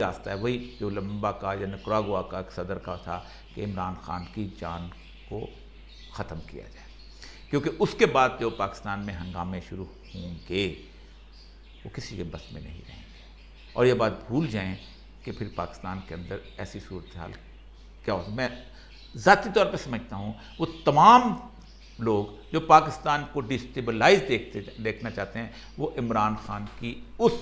راستہ ہے وہی جو لمبا کا یا نکراگوا کا ایک صدر کا تھا کہ عمران خان کی جان کو ختم کیا جائے، کیونکہ اس کے بعد جو پاکستان میں ہنگامے شروع ہوں گے وہ کسی کے بس میں نہیں رہیں گے، اور یہ بات بھول جائیں کہ پھر پاکستان کے اندر ایسی صورتحال کیا ہو. میں ذاتی طور پہ سمجھتا ہوں وہ تمام لوگ جو پاکستان کو ڈسٹیبلائز دیکھنا چاہتے ہیں وہ عمران خان کی اس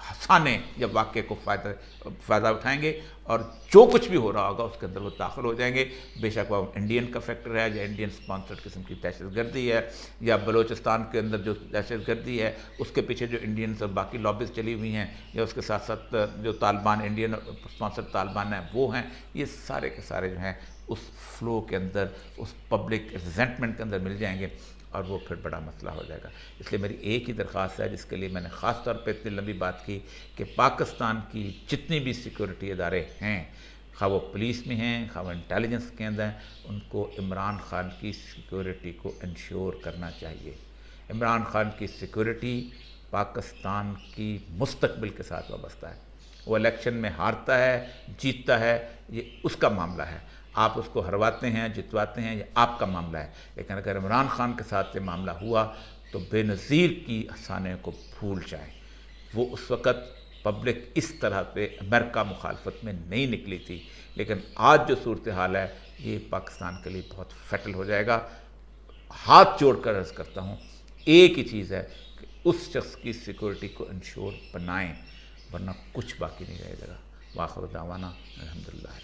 ہنسانے یا واقعے کو فائدہ اٹھائیں گے، اور جو کچھ بھی ہو رہا ہوگا اس کے اندر وہ داخل ہو جائیں گے، بے شک وہ انڈین کا فیکٹر ہے یا انڈین سپانسرڈ قسم کی دہشت گردی ہے، یا بلوچستان کے اندر جو دہشت گردی ہے اس کے پیچھے جو انڈینز اور باقی لابیز چلی ہوئی ہیں، یا اس کے ساتھ ساتھ جو طالبان انڈین سپانسرڈ طالبان ہیں وہ ہیں، یہ سارے کے سارے جو ہیں اس فلو کے اندر، اس پبلک ریزنٹمنٹ کے اندر مل جائیں گے، اور وہ پھر بڑا مسئلہ ہو جائے گا. اس لیے میری ایک ہی درخواست ہے جس کے لیے میں نے خاص طور پہ اتنی لمبی بات کی کہ پاکستان کی جتنی بھی سیکورٹی ادارے ہیں، خواہ وہ پولیس میں ہیں خواہ وہ انٹیلیجنس کے اندر ہیں، ان کو عمران خان کی سیکورٹی کو انشور کرنا چاہیے. عمران خان کی سیکورٹی پاکستان کی مستقبل کے ساتھ وابستہ ہے. وہ الیکشن میں ہارتا ہے جیتتا ہے یہ اس کا معاملہ ہے، آپ اس کو ہرواتے ہیں جتواتے ہیں یہ آپ کا معاملہ ہے، لیکن اگر عمران خان کے ساتھ یہ معاملہ ہوا تو بے نظیر کی افسانے کو بھول جائیں. وہ اس وقت پبلک اس طرح پہ امریکہ مخالفت میں نہیں نکلی تھی، لیکن آج جو صورتحال ہے یہ پاکستان کے لیے بہت فیٹل ہو جائے گا. ہاتھ جوڑ کر عرض کرتا ہوں ایک ہی چیز ہے کہ اس شخص کی سیکورٹی کو انشور بنائیں، ورنہ کچھ باقی نہیں رہے گا. وآخر دعوانا الحمدللہ.